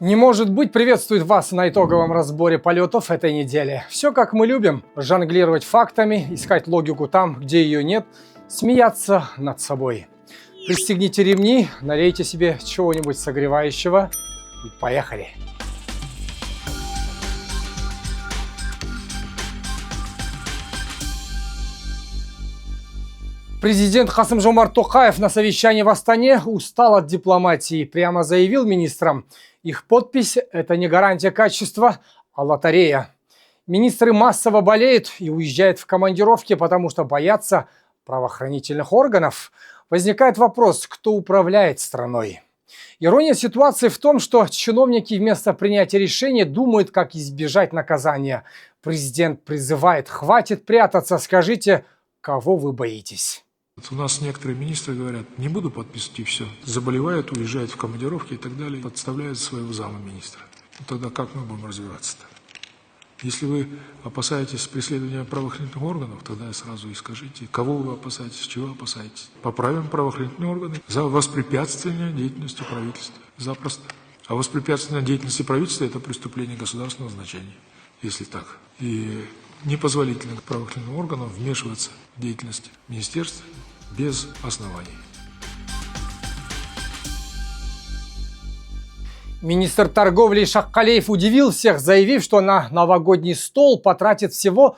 Не может быть, приветствует вас на итоговом разборе полетов этой недели. Все как мы любим. Жонглировать фактами, искать логику там, где ее нет, смеяться над собой. Пристегните ремни, налейте себе чего-нибудь согревающего и поехали. Президент Касым-Жомарт Токаев на совещании в Астане устал от дипломатии. Прямо заявил министрам, их подпись – это не гарантия качества, а лотерея. Министры массово болеют и уезжают в командировки, потому что боятся правоохранительных органов. Возникает вопрос, кто управляет страной. Ирония ситуации в том, что чиновники вместо принятия решения думают, как избежать наказания. Президент призывает: хватит прятаться, скажите, кого вы боитесь. У нас некоторые министры говорят: не буду подписывать и все. Заболевают, уезжают в командировки и так далее, подставляют своего замминистра. Тогда как мы будем развиваться-то? Если вы опасаетесь преследования правоохранительных органов, тогда сразу и скажите, кого вы опасаетесь, чего опасаетесь. Поправим правоохранительные органы за воспрепятствование деятельности правительства. Запросто. А воспрепятствование деятельности правительства – это преступление государственного значения, если так. И непозволительно правоохранительным органам вмешиваться в деятельность министерства без оснований. Министр торговли Шаккалеев удивил всех, заявив, что на новогодний стол потратит всего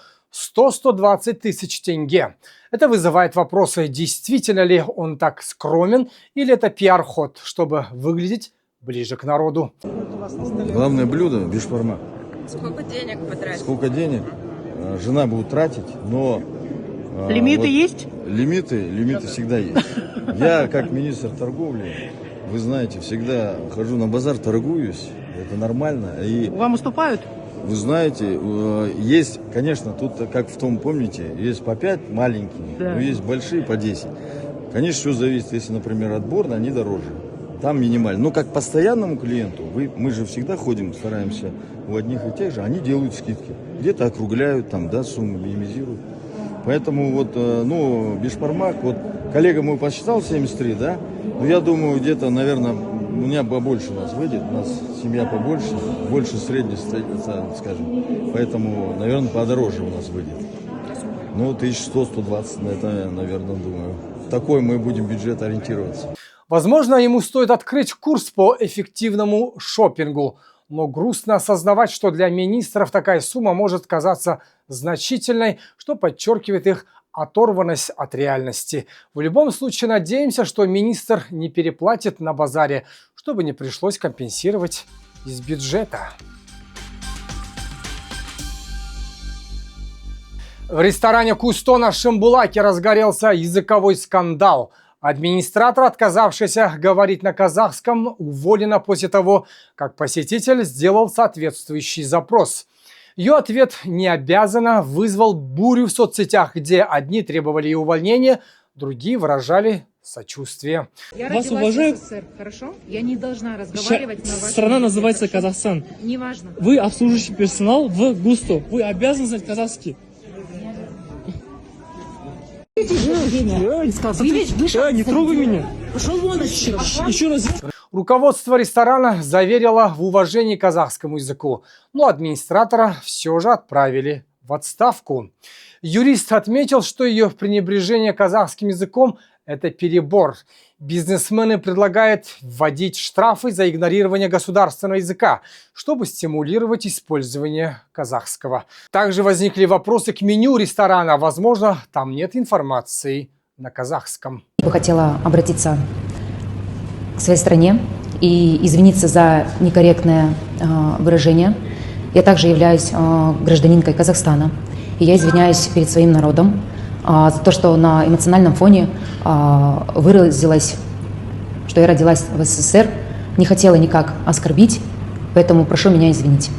100-120 тысяч тенге. Это вызывает вопросы, действительно ли он так скромен или это пиар-ход, чтобы выглядеть ближе к народу. Главное блюдо – бешбармак. Сколько денег потратить? Сколько денег жена будет тратить, но… Лимиты вот, есть? Лимиты всегда есть. Я, как министр торговли, вы знаете, всегда хожу на базар, торгуюсь, это нормально. И вам уступают? Вы знаете, есть, конечно, тут, как в том, помните, есть по 5 маленькие, да, но есть большие по 10. Конечно, все зависит, если, например, отборно, они дороже. Там минимально. Но как постоянному клиенту, мы же всегда ходим, стараемся у одних и тех же, они делают скидки. Где-то округляют, там, да, сумму минимизируют. Поэтому вот, бешбармак, вот коллега мой посчитал 73, да, но я думаю, где-то, наверное, у меня побольше нас выйдет, у нас семья побольше, больше средней, скажем, поэтому, наверное, подороже у нас выйдет. Ну, 1100-120, это, наверное, думаю, в такой мы будем бюджет ориентироваться. Возможно, ему стоит открыть курс по эффективному шопингу. Но грустно осознавать, что для министров такая сумма может казаться значительной, что подчеркивает их оторванность от реальности. В любом случае, надеемся, что министр не переплатит на базаре, чтобы не пришлось компенсировать из бюджета. В ресторане «Кусто» на Шимбулаке разгорелся языковой скандал. Администратор, отказавшийся говорить на казахском, уволена после того, как посетитель сделал соответствующий запрос. Ее ответ «не обязана» вызвал бурю в соцсетях, где одни требовали ее увольнения, другие выражали сочувствие. Я родилась в СССР, хорошо? Я не должна разговаривать на вашем Страна называется Казахстан. Неважно. Вы обслуживающий персонал в ГУСТу. Вы обязаны знать казахский. Не трогай меня. Пошел вон отсюда. Еще раз. Руководство ресторана заверило в уважении к казахскому языку, но администратора все же отправили в отставку. Юрист отметил, что ее пренебрежение казахским языком – это перебор. Бизнесмены предлагают вводить штрафы за игнорирование государственного языка, чтобы стимулировать использование казахского. Также возникли вопросы к меню ресторана. Возможно, там нет информации на казахском. Я бы хотела обратиться к своей стране и извиниться за некорректное выражение. Я также являюсь гражданинкой Казахстана. И я извиняюсь перед своим народом за то, что на эмоциональном фоне выразилась, что я родилась в СССР, не хотела никак оскорбить, поэтому прошу меня извинить.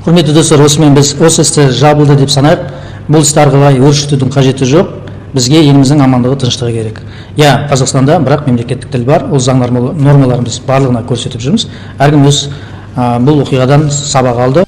Құрметті достар, осымен біз осы істі жабылды деп санайық. Бұл істі ары қарай өршітудің қажеті жоқ. Бізге еліміздің амандығы, тыныштығы керек. Я Қазақстанда, бірақ мемлекеттік тіл бар, ол заң нормаларын біз барлығына көрсетіп жүрміз. Әркім өз бұл оқиғадан сабақ алды.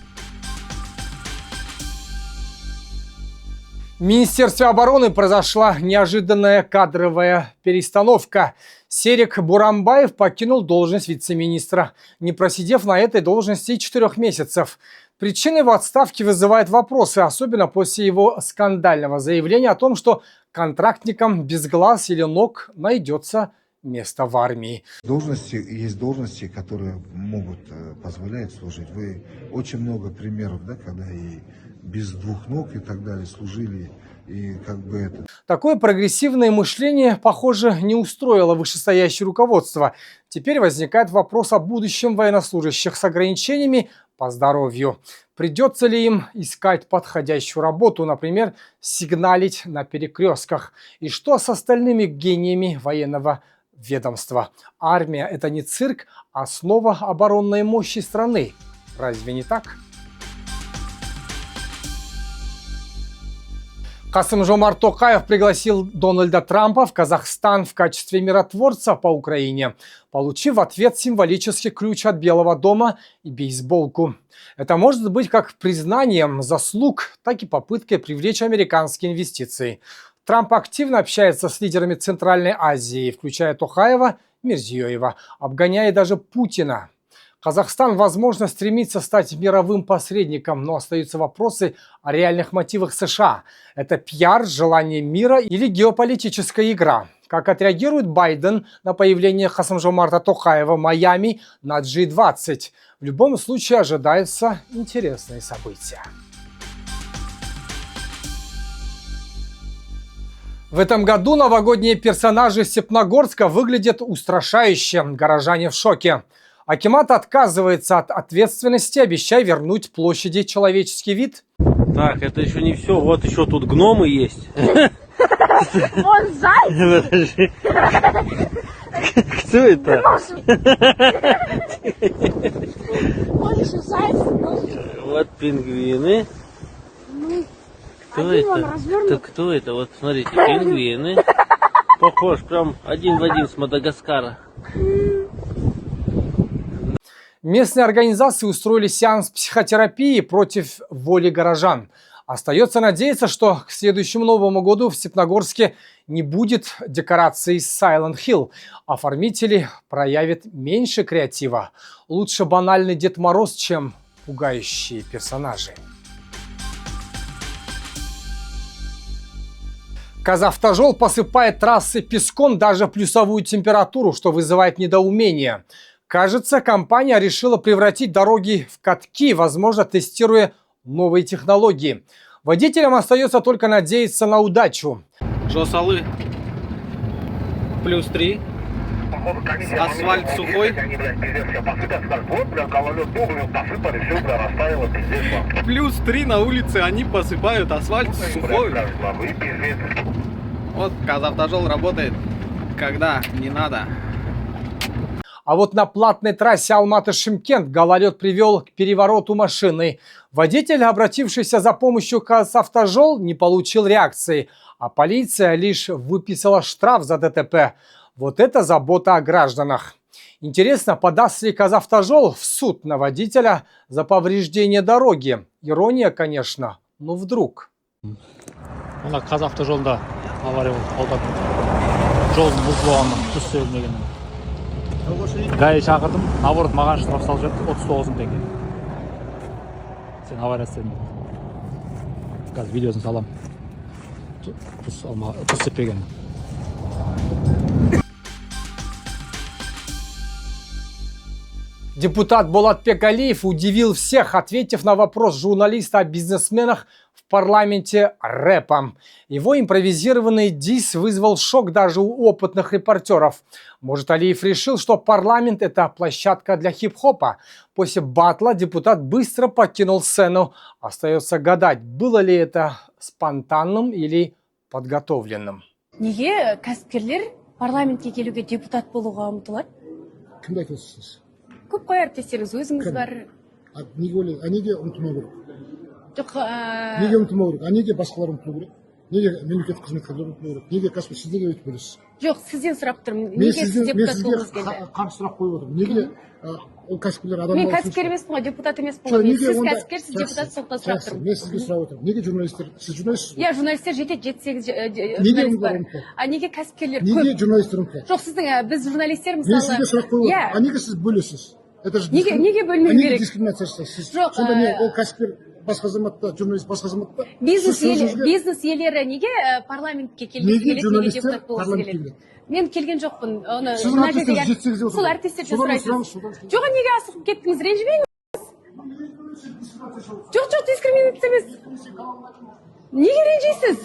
В Министерстве обороны произошла неожиданная кадровая перестановка. Серик Бурамбаев покинул должность вице-министра, не просидев на этой должности 4 месяцев. Причина его отставки вызывает вопросы, особенно после его скандального заявления о том, что контрактникам без глаз или ног найдется место в армии. Есть должности, которые могут позволять служить. Вы очень много примеров, да, когда и без 2 ног и так далее служили. И как бы это... Такое прогрессивное мышление, похоже, не устроило вышестоящее руководство. Теперь возникает вопрос о будущем военнослужащих с ограничениями по здоровью. Придется ли им искать подходящую работу, например, сигналить на перекрестках? И что с остальными гениями военного ведомства? Армия – это не цирк, а основа оборонной мощи страны. Разве не так? Касым-Жомарт Токаев пригласил Дональда Трампа в Казахстан в качестве миротворца по Украине, получив в ответ символический ключ от Белого дома и бейсболку. Это может быть как признанием заслуг, так и попыткой привлечь американские инвестиции. Трамп активно общается с лидерами Центральной Азии, включая Токаева, Мирзиёева, обгоняя даже Путина. Казахстан, возможно, стремится стать мировым посредником, но остаются вопросы о реальных мотивах США. Это пиар, желание мира или геополитическая игра? Как отреагирует Байден на появление Касым-Жомарта Токаева в Майами на G20? В любом случае ожидаются интересные события. В этом году новогодние персонажи Степногорска выглядят устрашающе. Горожане в шоке. Акимат отказывается от ответственности, обещая вернуть площади человеческий вид. Так, это еще не все. Вот еще тут гномы есть. Он заяц! Кто это? Он еще заяц. Вот пингвины. Кто это? Так кто это? Вот смотрите, пингвины. Похож прям один в один с Мадагаскара. Местные организации устроили сеанс психотерапии против воли горожан. Остается надеяться, что к следующему Новому году в Степногорске не будет декораций Silent Hill. Оформители проявят меньше креатива. Лучше банальный Дед Мороз, чем пугающие персонажи. Казавтожол посыпает трассы песком даже в плюсовую температуру, что вызывает недоумение. Кажется, компания решила превратить дороги в катки, возможно, тестируя новые технологии. Водителям остается только надеяться на удачу. Жосалы +3. Асфальт сухой. +3 на улице, они посыпают асфальт сухой. Вот Казавтожол работает, когда не надо. А вот на платной трассе Алматы-Шымкент гололед привел к перевороту машины. Водитель, обратившийся за помощью к Казавтожол, не получил реакции, а полиция лишь выписала штраф за ДТП. Вот это забота о гражданах. Интересно, подаст ли Казавтожол в суд на водителя за повреждение дороги? Ирония, конечно, но вдруг. Казавтожолда авария болды. Жол бұзылғаннан түс сөйлемегеннен. Гаи шақырдым, наоборот маған штраф салып жатты 39 мың теңге. Сен авария істедің. Қазір видеосын салам. Түс сеппеген. Депутат Болатбек Алиев удивил всех, ответив на вопрос журналиста о бизнесменах в парламенте рэпом. Его импровизированный дис вызвал шок даже у опытных репортеров. Может, Алиев решил, что парламент – это площадка для хип-хопа? После батла депутат быстро покинул сцену. Остается гадать, было ли это спонтанным или подготовленным. Неге кәсіпкерлер парламентке келуге депутат болуға ұмтылады? Кімді айтасыз? Көп қой әріптестеріңіз, өзіңіз бар. Неге ұмтылмау керек? Жоқ, Неге ұмтылмау керек? Неге басқалар ұмтылу керек? неге мемлекеттік қызметкерлер өтпеу керек, неге кәсіпкер сіздерге өтіп бересіз? Жоқ, сізден сұрап тұрмын. Мен Неге сіз депутат болғыңыз сізге келді? қарсы сұрақ қойып отырмын. Неге ол кәсіпкерлер адам Мен кәсіпкер емеспін ғой, депутат емеспін ғой. Сіз кәсіпкер, сіз депутат, сондықтан сұрап тұрмын. Мен сізге сұрап отырмын. Неге журналистер, сіз журналистсіз? Иә, журналистер жетеді, 7-8 Неге журналист бар. ұмытады? Неге кәсіпкерлер Неге көп? журналистер ұмытады? Жоқ, сіздің біз журналистер Мен мысалы. сізге сұрақ қойып Иә. отырмын. Неге сіз бөлесіз? Это же Неге бөлмеу керек? Неге дискриминация жасайсыз? Жоқ, Сонда не, ол кәсіпкер басқа азаматта, журналист басқа азаматта? бизнес иелері неге парламентке келгісі келеді, неге депутат болғысы келеді? Мен келген жоқпын. Оны мына жерде сол әріптестерден сұрайсыз. Жоқ, неге асығып кеттіңіз? Ренжімеңіз. Жоқ, дискриминация емес. Неге ренжисіз?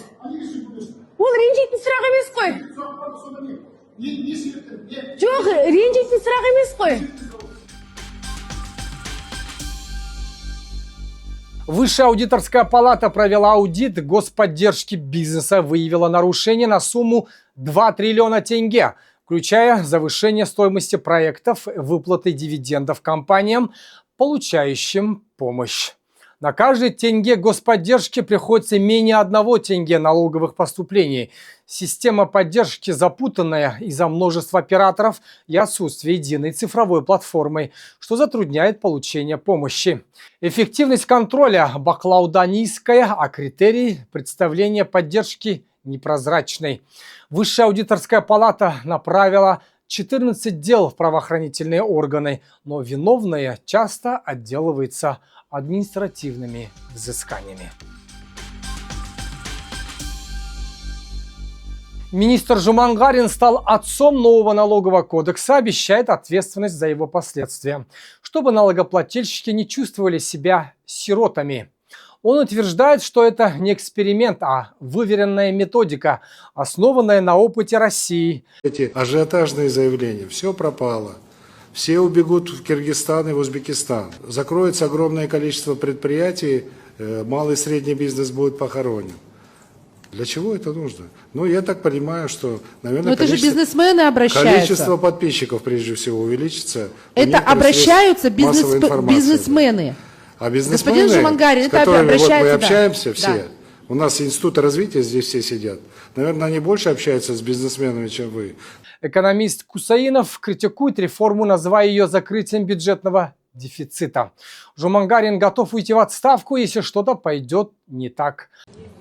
Ол ренжитін сұрақ емес қой. Жоқ, ренжитін сұрақ емес қой. Высшая аудиторская палата провела аудит господдержки бизнеса, выявила нарушения на сумму 2 триллиона тенге, включая завышение стоимости проектов, выплаты дивидендов компаниям, получающим помощь. На каждый тенге господдержки приходится менее 1 тенге налоговых поступлений. Система поддержки запутанная из-за множества операторов и отсутствия единой цифровой платформы, что затрудняет получение помощи. Эффективность контроля баклауда низкая, а критерий представления поддержки непрозрачный. Высшая аудиторская палата направила 14 дел в правоохранительные органы, но виновные часто отделываются административными взысканиями. Министр Жумангарин стал отцом нового налогового кодекса, обещает ответственность за его последствия, чтобы налогоплательщики не чувствовали себя сиротами. Он утверждает, что это не эксперимент, а выверенная методика, основанная на опыте России. Эти ажиотажные заявления, все пропало. Все убегут в Киргизстан и в Узбекистан. Закроется огромное количество предприятий, малый и средний бизнес будет похоронен. Для чего это нужно? Ну, я так понимаю, что, наверное, но это же бизнесмены обращаются. Количество подписчиков, прежде всего, увеличится. Это обращаются бизнесмены. А бизнесмены, с которыми вот мы общаемся все, у нас институты развития здесь все сидят, наверное, они больше общаются с бизнесменами, чем вы. Экономист Кусаинов критикует реформу, называя ее закрытием бюджетного дефицита. Жумангарин готов уйти в отставку, если что-то пойдет не так.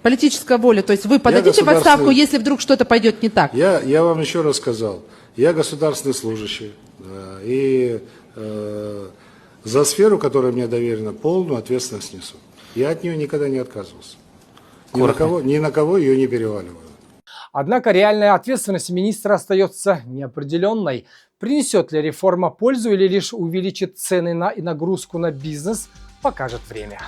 Политическая воля, то есть вы подадите в отставку, если вдруг что-то пойдет не так? Я вам еще раз сказал, я государственный служащий, и за сферу, которая мне доверена, полную ответственность несу. Я от нее никогда не отказывался. Ни на кого ее не переваливаю. Однако реальная ответственность министра остается неопределенной. Принесет ли реформа пользу или лишь увеличит цены и нагрузку на бизнес, покажет время.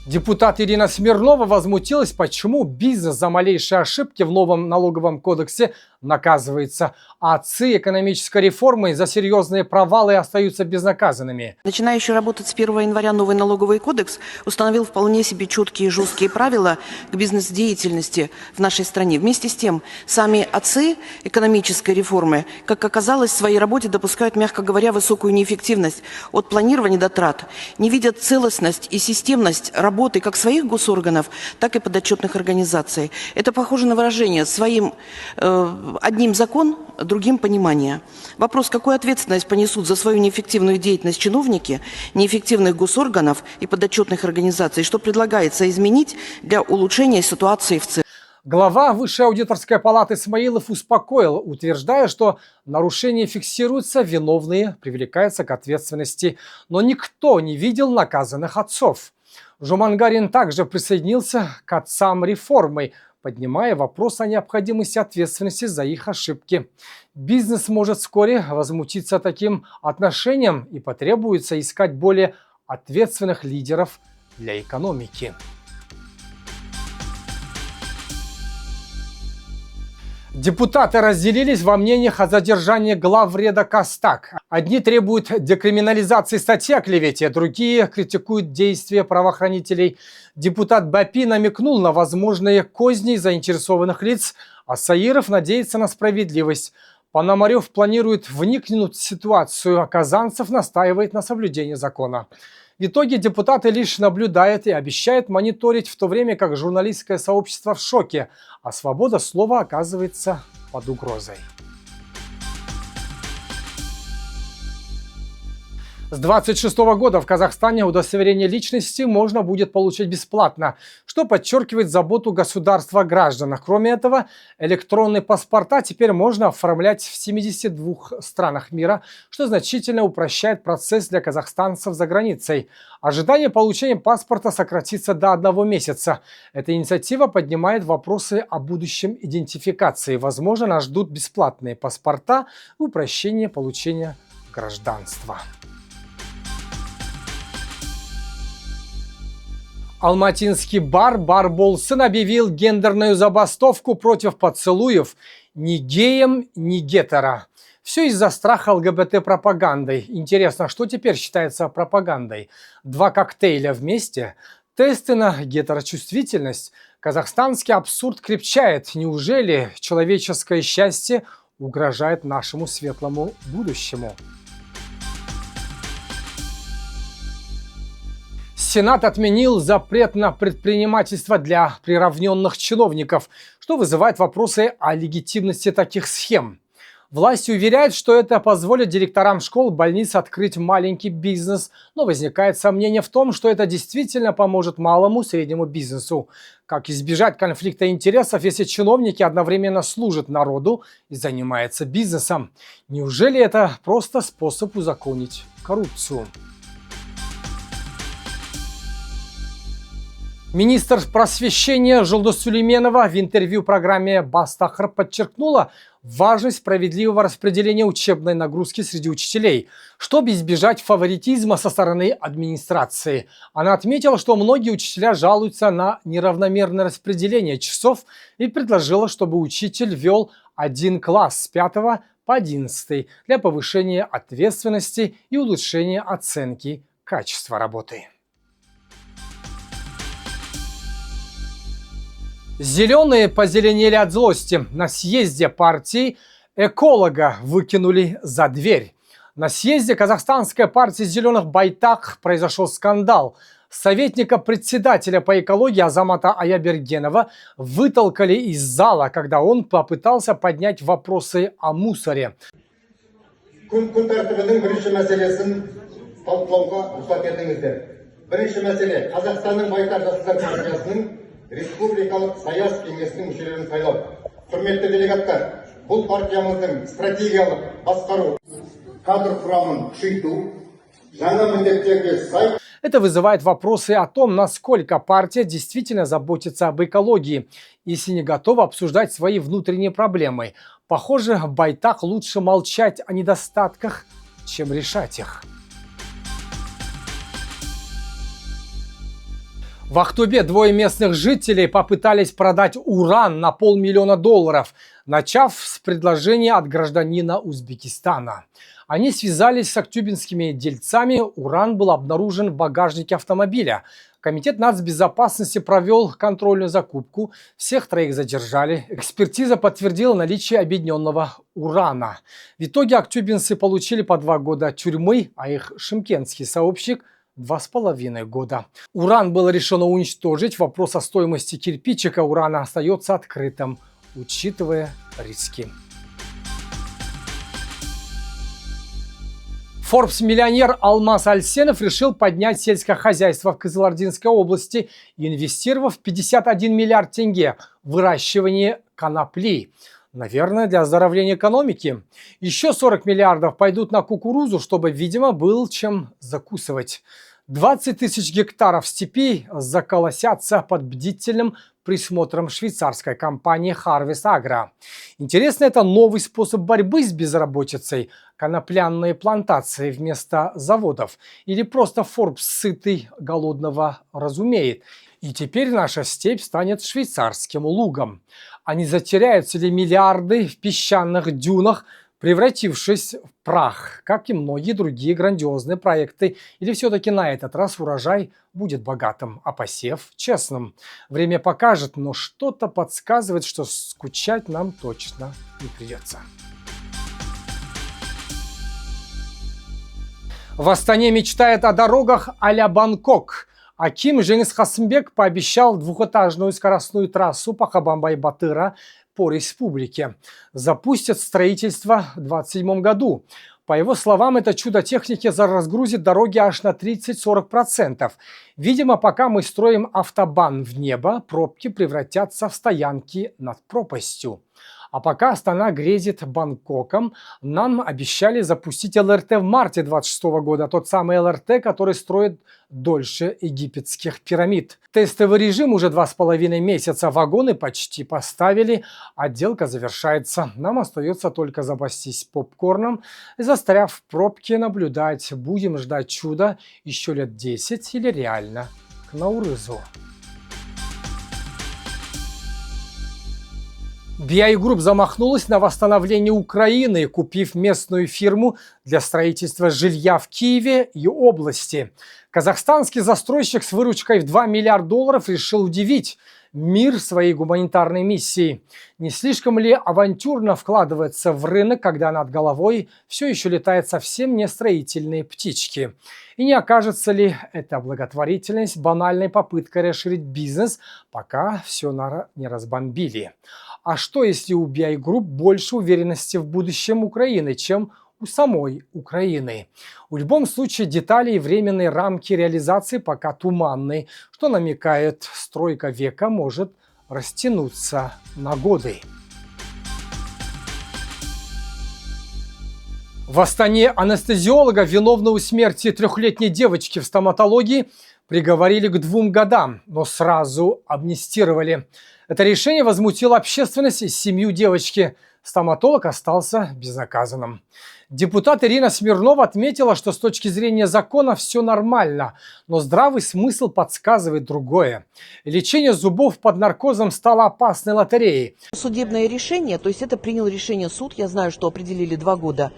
Депутат Ирина Смирнова возмутилась, почему бизнес за малейшие ошибки в новом налоговом кодексе наказывается, а отцы экономической реформы за серьезные провалы остаются безнаказанными. Начинающий работать с 1 января новый налоговый кодекс установил вполне себе четкие и жесткие правила к бизнес-деятельности в нашей стране. Вместе с тем, сами отцы экономической реформы, как оказалось, в своей работе допускают, мягко говоря, высокую неэффективность от планирования до трат, не видят целостность и системность работы как своих госорганов, так и подотчетных организаций. Это похоже на выражение «своим одним закон, другим понимание». Вопрос, какую ответственность понесут за свою неэффективную деятельность чиновники, неэффективных госорганов и подотчетных организаций, что предлагается изменить для улучшения ситуации в целом. Глава Высшей аудиторской палаты Исмаилов успокоил, утверждая, что нарушения фиксируются, виновные привлекаются к ответственности, но никто не видел наказанных отцов. Жумангарин также присоединился к отцам реформы, поднимая вопрос о необходимости ответственности за их ошибки. Бизнес может вскоре возмутиться таким отношением и потребуется искать более ответственных лидеров для экономики. Депутаты разделились во мнениях о задержании главреда Костак. Одни требуют декриминализации статьи о клевете, другие критикуют действия правоохранителей. Депутат Бапи намекнул на возможные козни заинтересованных лиц, а Саиров надеется на справедливость. Пономарев планирует вникнуть в ситуацию, а Казанцев настаивает на соблюдении закона. В итоге депутаты лишь наблюдают и обещают мониторить, в то время как журналистское сообщество в шоке, а свобода слова оказывается под угрозой. С 2026 года в Казахстане удостоверение личности можно будет получить бесплатно, что подчеркивает заботу государства о гражданах. Кроме этого, электронные паспорта теперь можно оформлять в 72 странах мира, что значительно упрощает процесс для казахстанцев за границей. Ожидание получения паспорта сократится до 1 месяца. Эта инициатива поднимает вопросы о будущем идентификации. Возможно, нас ждут бесплатные паспорта и упрощение получения гражданства. Алматинский бар «Барболсын» объявил гендерную забастовку против поцелуев ни геям, ни гетеро. Все из-за страха ЛГБТ-пропагандой. Интересно, что теперь считается пропагандой? 2 коктейля вместе? Тесты на гетерочувствительность? Казахстанский абсурд крепчает. Неужели человеческое счастье угрожает нашему светлому будущему? Сенат отменил запрет на предпринимательство для приравненных чиновников, что вызывает вопросы о легитимности таких схем. Власти уверяют, что это позволит директорам школ, больниц открыть маленький бизнес, но возникает сомнение в том, что это действительно поможет малому и среднему бизнесу. Как избежать конфликта интересов, если чиновники одновременно служат народу и занимаются бизнесом? Неужели это просто способ узаконить коррупцию? Министр просвещения Жолдос Сулейменова в интервью программе «Бастахр» подчеркнула важность справедливого распределения учебной нагрузки среди учителей, чтобы избежать фаворитизма со стороны администрации. Она отметила, что многие учителя жалуются на неравномерное распределение часов и предложила, чтобы учитель вел 1 класс с 5 по 11 для повышения ответственности и улучшения оценки качества работы. Зеленые позеленели от злости. На съезде партии эколога выкинули за дверь. На съезде Казахстанской партии зеленых «Байтак» произошел скандал. Советника председателя по экологии Азамата Аябергенова вытолкали из зала, когда он попытался поднять вопросы о мусоре. Республикалық саяс кеңесінің мүшелерін сайлау. Құрметті делегаттар, бұл партиямыздың стратегиялық басқару кадр құрамын күшейту, жаңа міндеттерге сай. Это вызывает вопросы о том, насколько партия действительно заботится об экологии, если не готова обсуждать свои внутренние проблемы. Похоже, в Байтак лучше молчать о недостатках, чем решать их. В Ахтубе 2 местных жителей попытались продать уран на $500 000, начав с предложения от гражданина Узбекистана. Они связались с актюбинскими дельцами, уран был обнаружен в багажнике автомобиля. Комитет нацбезопасности провел контрольную закупку, всех 3 задержали. Экспертиза подтвердила наличие объединенного урана. В итоге актюбинцы получили по 2 года тюрьмы, а их шымкентский сообщник – 2,5 года. Уран было решено уничтожить. Вопрос о стоимости кирпичика урана остается открытым, учитывая риски. Forbes-миллионер Алмаз Альсенов решил поднять сельское хозяйство в Кызылординской области, инвестировав 51 миллиард тенге в выращивание конопли. Наверное, для оздоровления экономики. Еще 40 миллиардов пойдут на кукурузу, чтобы, видимо, было чем закусывать. 20 000 гектаров степей заколосятся под бдительным присмотром швейцарской компании Harvest Agro. Интересно, это новый способ борьбы с безработицей, конопляные плантации вместо заводов, или просто Forbes сытый голодного разумеет. И теперь наша степь станет швейцарским лугом. А не затеряются ли миллиарды в песчаных дюнах, превратившись в прах, как и многие другие грандиозные проекты, или все-таки на этот раз урожай будет богатым, а посев честным? Время покажет, но что-то подсказывает, что скучать нам точно не придется. В Астане мечтает о дорогах а-ля Бангкок. Аким Жеңіс Қасымбек пообещал двухэтажную скоростную трассу Пахабамбай-Батыра по республике. Запустят строительство в 2027 году. По его словам, это чудо техники разгрузит дороги аж на 30-40%. Видимо, пока мы строим автобан в небо, пробки превратятся в стоянки над пропастью. А пока Астана грезит Бангкоком, нам обещали запустить ЛРТ в марте 2026 года. Тот самый ЛРТ, который строит дольше египетских пирамид. Тестовый режим уже 2,5 месяца. Вагоны почти поставили. Отделка завершается. Нам остается только запастись попкорном. Застряв в пробке, наблюдать. Будем ждать чуда еще лет 10 или реально к Наурызу. BI Group замахнулась на восстановление Украины, купив местную фирму для строительства жилья в Киеве и области. Казахстанский застройщик с выручкой в $2 миллиарда решил удивить мир своей гуманитарной миссией. Не слишком ли авантюрно вкладывается в рынок, когда над головой все еще летают совсем не строительные птички? И не окажется ли эта благотворительность банальной попыткой расширить бизнес, пока все не разбомбили? А что, если у BI Group больше уверенности в будущем Украины, чем у самой Украины? В любом случае, детали и временные рамки реализации пока туманны, что намекает, стройка века может растянуться на годы. В Астане анестезиолога, виновного в смерти 3-летней девочки в стоматологии, приговорили к 2 годам, но сразу амнистировали. Это решение возмутило общественность и семью девочки. Стоматолог остался безнаказанным. Депутат Ирина Смирнова отметила, что с точки зрения закона все нормально, но здравый смысл подсказывает другое. Лечение зубов под наркозом стало опасной лотереей. Судебное решение, то есть это принял решение суд, я знаю, что определили 2 года,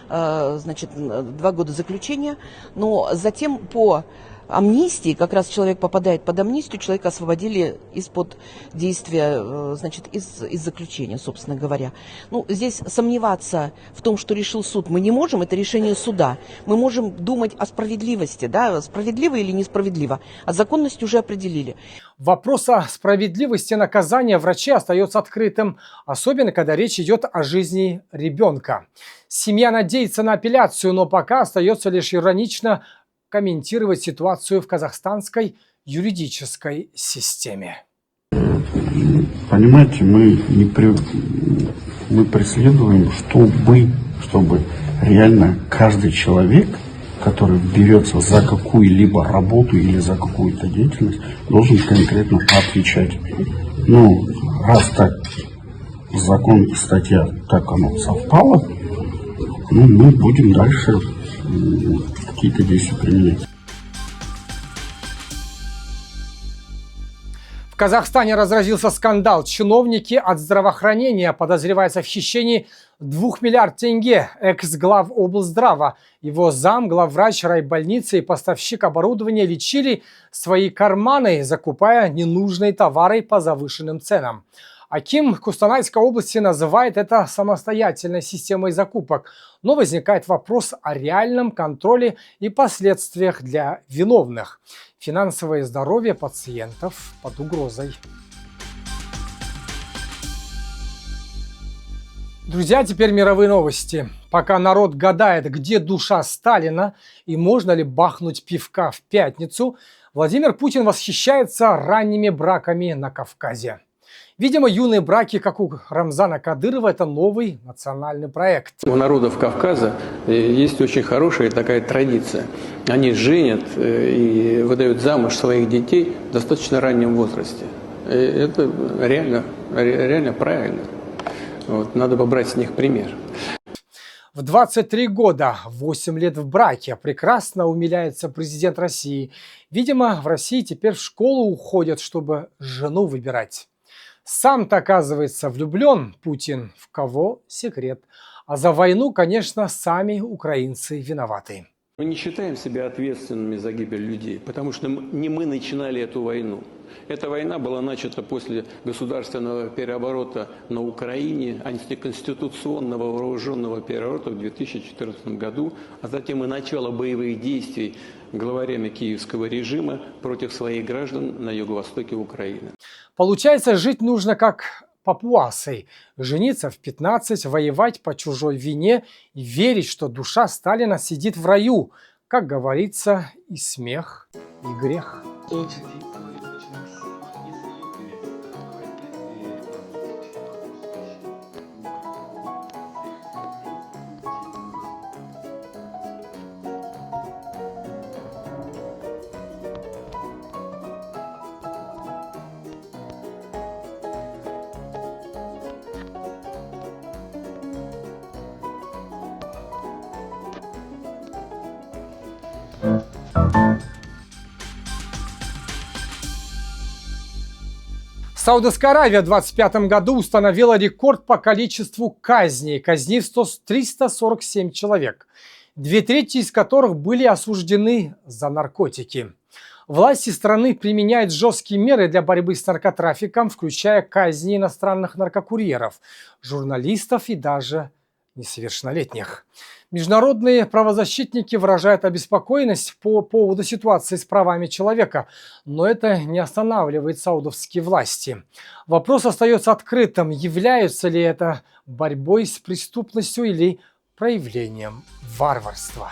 2 года заключения, но затем по амнистии, как раз человек попадает под амнистию, человека освободили из-под действия, значит, из заключения, собственно говоря. Ну, здесь сомневаться в том, что решил суд, мы не можем, это решение суда. Мы можем думать о справедливости, да, справедливо или несправедливо, а законность уже определили. Вопрос о справедливости наказания врачей остается открытым, особенно когда речь идет о жизни ребенка. Семья надеется на апелляцию, но пока остается лишь иронично комментировать ситуацию в казахстанской юридической системе. Понимаете, мы преследуем, чтобы реально каждый человек, который берется за какую-либо работу или за какую-то деятельность, должен конкретно отвечать. Ну, раз так закон и статья, так оно совпало, ну, мы будем дальше какие-то действия применять. В Казахстане разразился скандал. Чиновники от здравоохранения подозреваются в хищении 2 миллиардов тенге. Экс-глав облздрава, его зам, главврач райбольницы и поставщик оборудования лечили свои карманы, закупая ненужные товары по завышенным ценам. Аким Кустанайской области называет это самостоятельной системой закупок. Но возникает вопрос о реальном контроле и последствиях для виновных. Финансовое здоровье пациентов под угрозой. Друзья, теперь мировые новости. Пока народ гадает, где душа Сталина и можно ли бахнуть пивка в пятницу, Владимир Путин восхищается ранними браками на Кавказе. Видимо, юные браки, как у Рамзана Кадырова, это новый национальный проект. У народов Кавказа есть очень хорошая такая традиция. Они женят и выдают замуж своих детей в достаточно раннем возрасте. И это реально правильно. Вот, надо побрать с них пример. В 23 года, 8 лет в браке, прекрасно умиляется президент России. Видимо, в России теперь в школу уходят, чтобы жену выбирать. Сам-то, оказывается, влюблен Путин. В кого – секрет. А за войну, конечно, сами украинцы виноваты. Мы не считаем себя ответственными за гибель людей, потому что не мы начинали эту войну. Эта война была начата после государственного переворота на Украине, антиконституционного вооруженного переворота в 2014 году, а затем и начало боевых действий главарями киевского режима против своих граждан на юго-востоке Украины. Получается, жить нужно как папуасы. Жениться в 15, воевать по чужой вине и верить, что душа Сталина сидит в раю. Как говорится, и смех, и грех. Саудовская Аравия в 2025 году установила рекорд по количеству казней, казнив 347 человек, 2/3 из которых были осуждены за наркотики. Власти страны применяют жесткие меры для борьбы с наркотрафиком, включая казни иностранных наркокурьеров, журналистов и даже несовершеннолетних. Международные правозащитники выражают обеспокоенность по поводу ситуации с правами человека, но это не останавливает саудовские власти. Вопрос остается открытым, являются ли это борьбой с преступностью или проявлением варварства.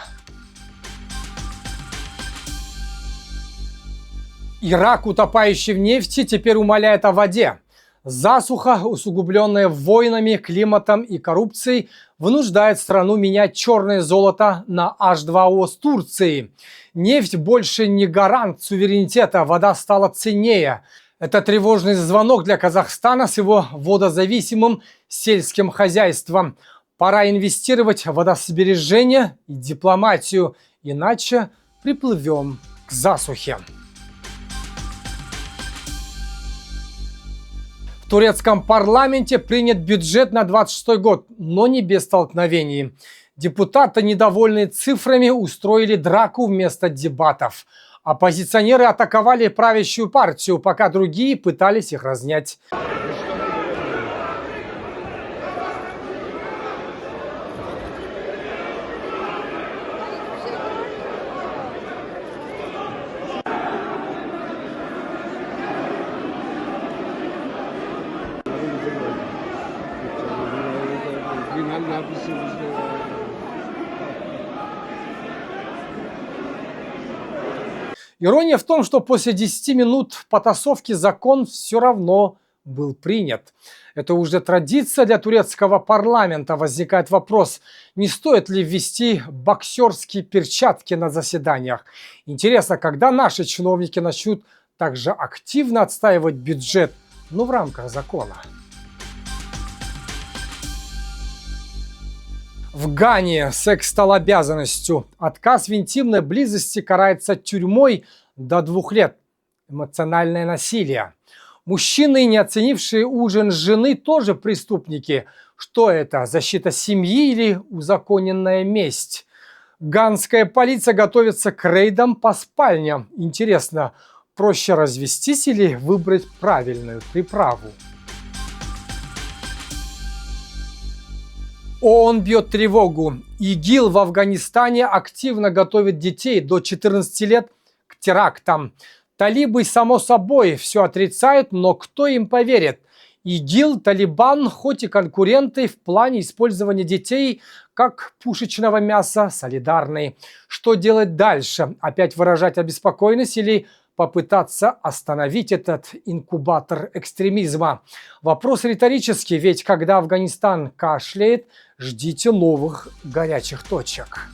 Ирак, утопающий в нефти, теперь умоляет о воде. Засуха, усугубленная войнами, климатом и коррупцией, вынуждает страну менять черное золото на H2O с Турцией. Нефть больше не гарант суверенитета, вода стала ценнее. Это тревожный звонок для Казахстана с его водозависимым сельским хозяйством. Пора инвестировать в водосбережение и дипломатию, иначе приплывем к засухе. В турецком парламенте принят бюджет на 26 год, но не без столкновений. Депутаты, недовольные цифрами, устроили драку вместо дебатов. Оппозиционеры атаковали правящую партию, пока другие пытались их разнять. Ирония в том, что после 10 минут потасовки закон все равно был принят. Это уже традиция для турецкого парламента. Возникает вопрос, не стоит ли ввести боксерские перчатки на заседаниях. Интересно, когда наши чиновники начнут также активно отстаивать бюджет, но в рамках закона. В Гане секс стал обязанностью. Отказ в интимной близости карается тюрьмой до 2 лет. Эмоциональное насилие. Мужчины, не оценившие ужин жены, тоже преступники. Что это? Защита семьи или узаконенная месть? Ганская полиция готовится к рейдам по спальням. Интересно, проще развестись или выбрать правильную приправу? ООН бьет тревогу. ИГИЛ в Афганистане активно готовит детей до 14 лет к терактам. Талибы, само собой, все отрицают, но кто им поверит? ИГИЛ, Талибан, хоть и конкуренты в плане использования детей как пушечного мяса, солидарны. Что делать дальше? Опять выражать обеспокоенность или попытаться остановить этот инкубатор экстремизма? Вопрос риторический, ведь когда Афганистан кашляет, ждите новых горячих точек.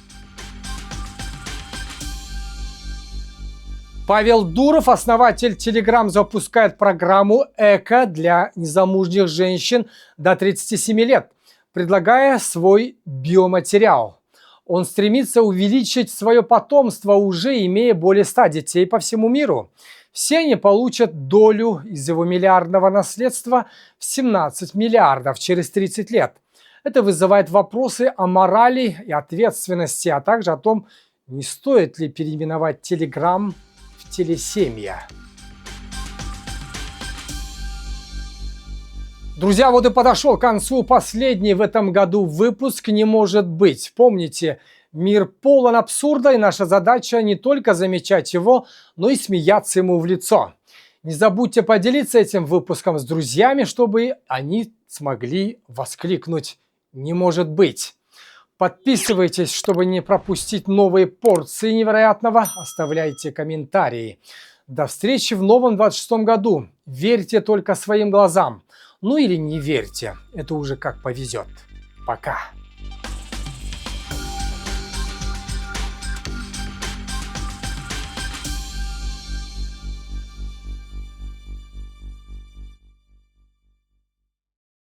Павел Дуров, основатель Telegram, запускает программу «Эко» для незамужних женщин до 37 лет, предлагая свой биоматериал. Он стремится увеличить свое потомство, уже имея более 100 детей по всему миру. Все они получат долю из его миллиардного наследства в 17 миллиардов через 30 лет. Это вызывает вопросы о морали и ответственности, а также о том, не стоит ли переименовать Telegram в телесемья. Друзья, вот и подошел к концу последний в этом году выпуск «Не может быть». Помните, мир полон абсурда, и наша задача не только замечать его, но и смеяться ему в лицо. Не забудьте поделиться этим выпуском с друзьями, чтобы они смогли воскликнуть «Не может быть». Подписывайтесь, чтобы не пропустить новые порции невероятного. Оставляйте комментарии. До встречи в новом 26-м году. Верьте только своим глазам. Ну или не верьте. Это уже как повезет. Пока.